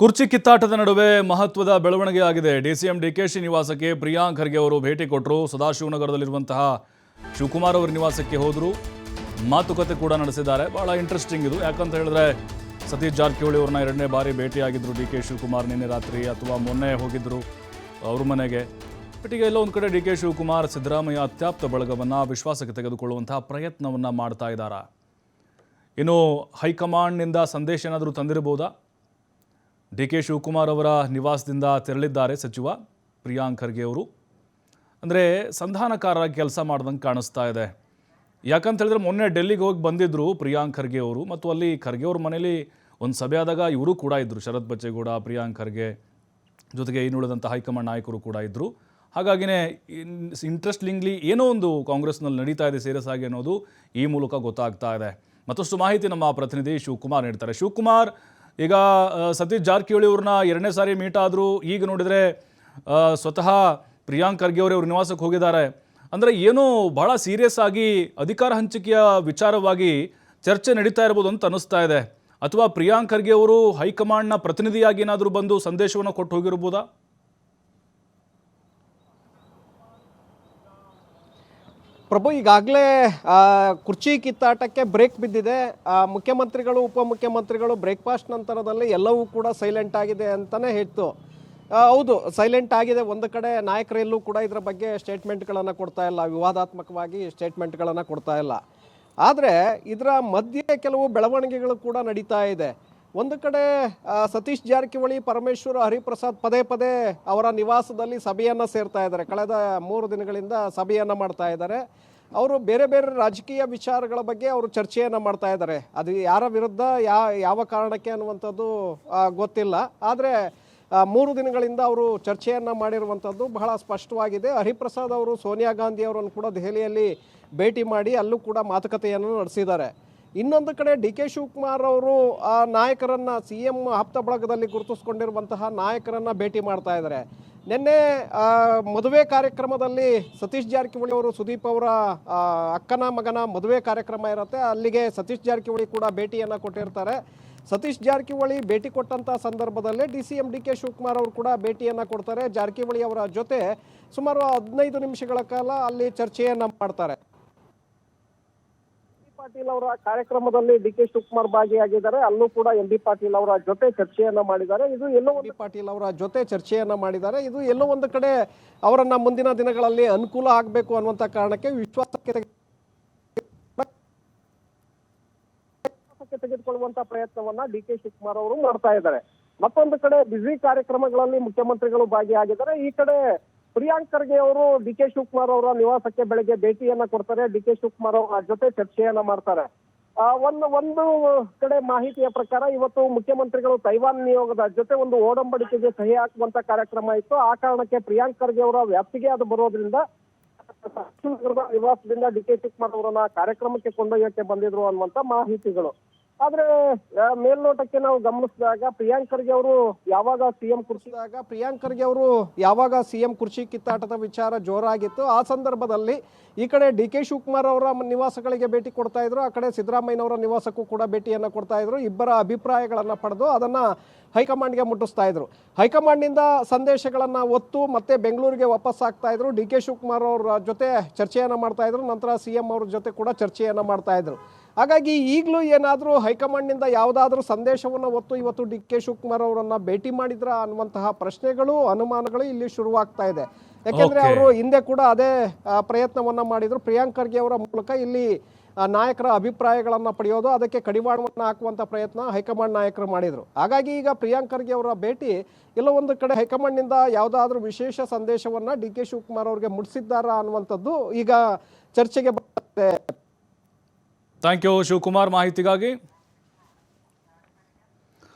ಕುರ್ಚಿ ಕಿತ್ತಾಟದ ನಡುವೆ ಮಹತ್ವದ ಬೆಳವಣಿಗೆ ಆಗಿದೆ. ಡಿಸಿಎಂ ಡಿಕೆಶಿ ನಿವಾಸಕ್ಕೆ ಪ್ರಿಯಾಂಕ್ ಖರ್ಗೆ ಅವರು ಭೇಟಿ ಕೊಟ್ಟರು. ಸದಾಶಿವನಗರದಲ್ಲಿರುವಂತಹ ಶಿವಕುಮಾರ್ ಅವರ ನಿವಾಸಕ್ಕೆ ಹೋದರು, ಮಾತುಕತೆ ಕೂಡ ನಡೆಸಿದ್ದಾರೆ. ಬಹಳ ಇಂಟ್ರೆಸ್ಟಿಂಗ್ ಇದು. ಯಾಕಂತ ಹೇಳಿದ್ರೆ ಸತೀಶ್ ಜಾರಕಿಹೊಳಿ ಅವ್ರನ್ನ ಎರಡನೇ ಬಾರಿ ಭೇಟಿಯಾಗಿದ್ದರು ಡಿ ಕೆ ಶಿವಕುಮಾರ್ ನಿನ್ನೆ ರಾತ್ರಿ, ಅಥವಾ ಮೊನ್ನೆ ಹೋಗಿದ್ದರು ಅವ್ರ ಮನೆಗೆ. ಬಟ್ ಈಗ ಎಲ್ಲೋ ಒಂದು ಕಡೆ ಡಿ ಕೆ ಶಿವಕುಮಾರ್ ಸಿದ್ದರಾಮಯ್ಯ ಅತ್ಯಾಪ್ತ ಬಳಗವನ್ನು ವಿಶ್ವಾಸಕ್ಕೆ ತೆಗೆದುಕೊಳ್ಳುವಂತಹ ಪ್ರಯತ್ನವನ್ನು ಮಾಡ್ತಾ ಇದ್ದಾರೆ. ಇನ್ನು ಹೈಕಮಾಂಡ್ನಿಂದ ಸಂದೇಶ ಏನಾದರೂ ತಂದಿರಬಹುದಾ? ಡಿ ಕೆ ಶಿವಕುಮಾರ್ ಅವರ ನಿವಾಸದಿಂದ ತೆರಳಿದ್ದಾರೆ ಸಚಿವ ಪ್ರಿಯಾಂಕ್ ಖರ್ಗೆ ಅವರು. ಅಂದರೆ ಸಂಧಾನಕಾರರಾಗಿ ಕೆಲಸ ಮಾಡ್ದಂಗೆ ಕಾಣಿಸ್ತಾ ಇದೆ. ಯಾಕಂತ ಹೇಳಿದ್ರೆ ಮೊನ್ನೆ ಡೆಲ್ಲಿಗೆ ಹೋಗಿ ಬಂದಿದ್ದರು ಪ್ರಿಯಾಂಕ್ ಖರ್ಗೆ ಅವರು, ಮತ್ತು ಅಲ್ಲಿ ಖರ್ಗೆ ಅವ್ರ ಮನೇಲಿ ಒಂದು ಸಭೆ ಆದಾಗ ಇವರು ಕೂಡ ಇದ್ದರು, ಶರತ್ ಬಚ್ಚೇಗೌಡ, ಪ್ರಿಯಾಂಕ್ ಖರ್ಗೆ, ಜೊತೆಗೆ ಇನ್ನುಳಿದಂಥ ಹೈಕಮಾಂಡ್ ನಾಯಕರು ಕೂಡ ಇದ್ದರು. ಹಾಗಾಗಿನೇ ಇಂಟ್ರೆಸ್ಟಿಂಗ್ಲಿ ಏನೋ ಒಂದು ಕಾಂಗ್ರೆಸ್ನಲ್ಲಿ ನಡೀತಾ ಇದೆ ಸೀರಿಯಸ್ ಆಗಿ ಅನ್ನೋದು ಈ ಮೂಲಕ ಗೊತ್ತಾಗ್ತಾ ಇದೆ. ಮತ್ತಷ್ಟು ಮಾಹಿತಿ ನಮ್ಮ ಪ್ರತಿನಿಧಿ ಶಿವಕುಮಾರ್ ನೀಡ್ತಾರೆ. ಶಿವಕುಮಾರ್, ಈಗ ಸತೀಶ್ ಜಾರಕಿಹೊಳಿ ಅವ್ರನ್ನ ಎರಡನೇ ಸಾರಿ ಮೀಟ್ ಆದರೂ ಈಗ ನೋಡಿದರೆ ಸ್ವತಃ ಪ್ರಿಯಾಂಕ್ ಖರ್ಗೆ ಅವರೇ ಅವ್ರ ನಿವಾಸಕ್ಕೆ ಹೋಗಿದ್ದಾರೆ. ಅಂದರೆ ಏನೋ ಬಹಳ ಸೀರಿಯಸ್ ಆಗಿ ಅಧಿಕಾರ ಹಂಚಿಕೆಯ ವಿಚಾರವಾಗಿ ಚರ್ಚೆ ನಡೀತಾ ಇರ್ಬೋದು ಅಂತ ಅನ್ನಿಸ್ತಾ ಇದೆ. ಅಥವಾ ಪ್ರಿಯಾಂಕ್ ಖರ್ಗೆ ಅವರು ಹೈಕಮಾಂಡ್ನ ಪ್ರತಿನಿಧಿಯಾಗಿ ಏನಾದರೂ ಬಂದು ಸಂದೇಶವನ್ನು ಕೊಟ್ಟು ಹೋಗಿರ್ಬೋದಾ? ಪ್ರಭು, ಈಗಾಗಲೇ ಕುರ್ಚಿ ಕಿತ್ತಾಟಕ್ಕೆ ಬ್ರೇಕ್ ಬಿದ್ದಿದೆ. ಮುಖ್ಯಮಂತ್ರಿಗಳು, ಉಪಮುಖ್ಯಮಂತ್ರಿಗಳು ಬ್ರೇಕ್ಫಾಸ್ಟ್ ನಂತರದಲ್ಲಿ ಎಲ್ಲವೂ ಕೂಡ ಸೈಲೆಂಟ್ ಆಗಿದೆ ಅಂತಲೇ ಹೇಳ್ತು. ಹೌದು, ಸೈಲೆಂಟ್ ಆಗಿದೆ. ಒಂದು ಕಡೆ ನಾಯಕರೆಲ್ಲೂ ಕೂಡ ಇದರ ಬಗ್ಗೆ ಸ್ಟೇಟ್ಮೆಂಟ್ಗಳನ್ನು ಕೊಡ್ತಾ ಇಲ್ಲ, ವಿವಾದಾತ್ಮಕವಾಗಿ ಸ್ಟೇಟ್ಮೆಂಟ್ಗಳನ್ನು ಕೊಡ್ತಾ ಇಲ್ಲ. ಆದರೆ ಇದರ ಮಧ್ಯೆ ಕೆಲವು ಬೆಳವಣಿಗೆಗಳು ಕೂಡ ನಡೀತಾ ಇದೆ. ಒಂದು ಕಡೆ ಸತೀಶ್ ಜಾರಕಿಹೊಳಿ, ಪರಮೇಶ್ವರ್, ಹರಿಪ್ರಸಾದ್ ಪದೇ ಪದೇ ಅವರ ನಿವಾಸದಲ್ಲಿ ಸಭೆಯನ್ನು ಸೇರ್ತಾ ಇದ್ದಾರೆ. ಕಳೆದ 3 ದಿನಗಳಿಂದ ಸಭೆಯನ್ನು ಮಾಡ್ತಾ ಇದ್ದಾರೆ. ಅವರು ಬೇರೆ ಬೇರೆ ರಾಜಕೀಯ ವಿಚಾರಗಳ ಬಗ್ಗೆ ಅವರು ಚರ್ಚೆಯನ್ನು ಮಾಡ್ತಾ ಇದ್ದಾರೆ. ಅದು ಯಾರ ವಿರುದ್ಧ ಯಾವ ಕಾರಣಕ್ಕೆ ಅನ್ನುವಂಥದ್ದು ಗೊತ್ತಿಲ್ಲ. ಆದರೆ 3 ದಿನಗಳಿಂದ ಅವರು ಚರ್ಚೆಯನ್ನು ಮಾಡಿರುವಂಥದ್ದು ಬಹಳ ಸ್ಪಷ್ಟವಾಗಿದೆ. ಹರಿಪ್ರಸಾದ್ ಅವರು ಸೋನಿಯಾ ಗಾಂಧಿ ಅವರನ್ನು ಕೂಡ ದೆಹಲಿಯಲ್ಲಿ ಭೇಟಿ ಮಾಡಿ ಅಲ್ಲೂ ಕೂಡ ಮಾತುಕತೆಯನ್ನು ನಡೆಸಿದ್ದಾರೆ. ಇನ್ನೊಂದು ಕಡೆ ಡಿ ಕೆ ಶಿವಕುಮಾರ್ ಅವರು ಆ ನಾಯಕರನ್ನು, ಸಿ ಎಂ ಆಪ್ತ ಬಳಗದಲ್ಲಿ ಗುರುತಿಸ್ಕೊಂಡಿರುವಂತಹ ನಾಯಕರನ್ನು ಭೇಟಿ ಮಾಡ್ತಾ ಇದ್ದಾರೆ. ನಿನ್ನೆ ಮದುವೆ ಕಾರ್ಯಕ್ರಮದಲ್ಲಿ ಸತೀಶ್ ಜಾರಕಿಹೊಳಿ ಅವರು, ಸುದೀಪ್ ಅವರ ಅಕ್ಕನ ಮಗನ ಮದುವೆ ಕಾರ್ಯಕ್ರಮ ಇರುತ್ತೆ. ಅಲ್ಲಿಗೆ ಸತೀಶ್ ಜಾರಕಿಹೊಳಿ ಕೂಡ ಭೇಟಿಯನ್ನು ಕೊಟ್ಟಿರ್ತಾರೆ. ಸತೀಶ್ ಜಾರಕಿಹೊಳಿ ಭೇಟಿ ಕೊಟ್ಟಂಥ ಸಂದರ್ಭದಲ್ಲೇ ಡಿಸಿಎಂ ಡಿ ಕೆ ಶಿವಕುಮಾರ್ ಅವರು ಕೂಡ ಭೇಟಿಯನ್ನು ಕೊಡ್ತಾರೆ. ಜಾರಕಿಹೊಳಿ ಅವರ ಜೊತೆ ಸುಮಾರು 15 ನಿಮಿಷಗಳ ಕಾಲ ಅಲ್ಲಿ ಚರ್ಚೆಯನ್ನು ಮಾಡ್ತಾರೆ. ಪಾಟೀಲ್ ಅವರ ಕಾರ್ಯಕ್ರಮದಲ್ಲಿ ಡಿ ಕೆ ಶಿವಕುಮಾರ್ ಭಾಗಿಯಾಗಿದ್ದಾರೆ. ಅಲ್ಲೂ ಕೂಡ ಎಂ ಬಿ ಪಾಟೀಲ್ ಅವರ ಜೊತೆ ಚರ್ಚೆಯನ್ನ ಮಾಡಿದ್ದಾರೆ. ಇದು ಎಲ್ಲೋ ಪಾಟೀಲ್ ಅವರ ಜೊತೆ ಚರ್ಚೆಯನ್ನ ಮಾಡಿದ್ದಾರೆ. ಇದು ಎಲ್ಲೋ ಒಂದು ಕಡೆ ಅವರನ್ನ ಮುಂದಿನ ದಿನಗಳಲ್ಲಿ ಅನುಕೂಲ ಆಗಬೇಕು ಅನ್ನುವಂತ ಕಾರಣಕ್ಕೆ ವಿಶ್ವಾಸಕ್ಕೆ ತೆಗೆದುಕೊಳ್ಳುವಂತ ಪ್ರಯತ್ನವನ್ನ ಡಿ ಕೆ ಶಿವಕುಮಾರ್ ಅವರು ಮಾಡ್ತಾ ಇದ್ದಾರೆ. ಮತ್ತೊಂದು ಕಡೆ ಬಿಸಿ ಕಾರ್ಯಕ್ರಮಗಳಲ್ಲಿ ಮುಖ್ಯಮಂತ್ರಿಗಳು ಭಾಗಿಯಾಗಿದ್ದಾರೆ. ಈ ಕಡೆ ಪ್ರಿಯಾಂಕ್ ಖರ್ಗೆ ಅವರು ಡಿ ಕೆ ಶಿವಕುಮಾರ್ ಅವರ ನಿವಾಸಕ್ಕೆ ಬೆಳಗ್ಗೆ ಭೇಟಿಯನ್ನ ಕೊಡ್ತಾರೆ. ಡಿ ಕೆ ಶಿವಕುಮಾರ್ ಅವರ ಜೊತೆ ಚರ್ಚೆಯನ್ನ ಮಾಡ್ತಾರೆ. ಒಂದು ಕಡೆ ಮಾಹಿತಿಯ ಪ್ರಕಾರ ಇವತ್ತು ಮುಖ್ಯಮಂತ್ರಿಗಳು ತೈವಾನ್ ನಿಯೋಗದ ಜೊತೆ ಒಂದು ಓಡಂಬಡಿಕೆಗೆ ಸಹಿ ಹಾಕುವಂತ ಕಾರ್ಯಕ್ರಮ ಇತ್ತು. ಆ ಕಾರಣಕ್ಕೆ ಪ್ರಿಯಾಂಕ್ ಖರ್ಗೆ ಅವರ ವ್ಯಾಪ್ತಿಗೆ ಅದು ಬರೋದ್ರಿಂದ ನಿವಾಸದಿಂದ ಡಿ ಕೆ ಶಿವಕುಮಾರ್ ಅವರನ್ನ ಕಾರ್ಯಕ್ರಮಕ್ಕೆ ಕೊಂಡೊಯ್ಯಕ್ಕೆ ಬಂದಿದ್ರು ಅನ್ನುವಂತ ಮಾಹಿತಿಗಳು. ಆದ್ರೆ ಮೇಲ್ನೋಟಕ್ಕೆ ನಾವು ಗಮನಿಸಿದಾಗ ಪ್ರಿಯಾಂಕ್ ಖರ್ಗೆ ಅವರು ಯಾವಾಗ ಸಿಎಂ ಕುರ್ಚಿ ಕಿತ್ತಾಟದ ವಿಚಾರ ಜೋರಾಗಿತ್ತು, ಆ ಸಂದರ್ಭದಲ್ಲಿ ಈ ಕಡೆ ಡಿ ಕೆ ಶಿವಕುಮಾರ್ ಅವರ ನಿವಾಸಗಳಿಗೆ ಭೇಟಿ ಕೊಡ್ತಾ ಇದ್ರು, ಆ ಕಡೆ ಸಿದ್ದರಾಮಯ್ಯನವರ ನಿವಾಸಕ್ಕೂ ಕೂಡ ಭೇಟಿಯನ್ನು ಕೊಡ್ತಾ ಇದ್ರು. ಇಬ್ಬರ ಅಭಿಪ್ರಾಯಗಳನ್ನು ಪಡೆದು ಅದನ್ನ ಹೈಕಮಾಂಡ್ಗೆ ಮುಟ್ಟಿಸ್ತಾ ಇದ್ರು. ಹೈಕಮಾಂಡ್ನಿಂದ ಸಂದೇಶಗಳನ್ನು ಒತ್ತು ಮತ್ತೆ ಬೆಂಗಳೂರಿಗೆ ವಾಪಸ್ ಆಗ್ತಾ ಇದ್ರು. ಡಿ ಕೆ ಶಿವಕುಮಾರ್ ಅವರ ಜೊತೆ ಚರ್ಚೆಯನ್ನು ಮಾಡ್ತಾ ಇದ್ರು. ನಂತರ ಸಿಎಂ ಅವ್ರ ಜೊತೆ ಕೂಡ ಚರ್ಚೆಯನ್ನು ಮಾಡ್ತಾ ಇದ್ರು. ಹಾಗಾಗಿ ಈಗಲೂ ಏನಾದರೂ ಹೈಕಮಾಂಡ್ನಿಂದ ಯಾವುದಾದ್ರೂ ಸಂದೇಶವನ್ನು ಒತ್ತು ಇವತ್ತು ಡಿ ಕೆ ಶಿವಕುಮಾರ್ ಅವರನ್ನ ಭೇಟಿ ಮಾಡಿದ್ರ ಅನ್ನುವಂತಹ ಪ್ರಶ್ನೆಗಳು, ಅನುಮಾನಗಳು ಇಲ್ಲಿ ಶುರುವಾಗ್ತಾ ಇದೆ. ಯಾಕೆಂದ್ರೆ ಅವರು ಹಿಂದೆ ಕೂಡ ಅದೇ ಪ್ರಯತ್ನವನ್ನ ಮಾಡಿದ್ರು. ಪ್ರಿಯಾಂಕ್ ಖರ್ಗೆ ಅವರ ಮೂಲಕ ಇಲ್ಲಿ ನಾಯಕರ ಅಭಿಪ್ರಾಯಗಳನ್ನ ಪಡೆಯೋದು, ಅದಕ್ಕೆ ಕಡಿವಾಣವನ್ನು ಹಾಕುವಂತ ಪ್ರಯತ್ನ ಹೈಕಮಾಂಡ್ ನಾಯಕರು ಮಾಡಿದ್ರು. ಹಾಗಾಗಿ ಈಗ ಪ್ರಿಯಾಂಕ್ ಖರ್ಗೆ ಅವರ ಭೇಟಿ ಎಲ್ಲೋ ಒಂದು ಕಡೆ ಹೈಕಮಾಂಡ್ನಿಂದ ಯಾವುದಾದ್ರೂ ವಿಶೇಷ ಸಂದೇಶವನ್ನ ಡಿ ಕೆ ಶಿವಕುಮಾರ್ ಅವರಿಗೆ ಮುಟ್ಟಿಸಿದ್ದಾರಾ ಅನ್ನುವಂಥದ್ದು ಈಗ ಚರ್ಚೆಗೆ ಬರುತ್ತೆ. ಥ್ಯಾಂಕ್ ಯು ಶಿವಕುಮಾರ್ ಮಾಹಿತಿಗಾಗಿ.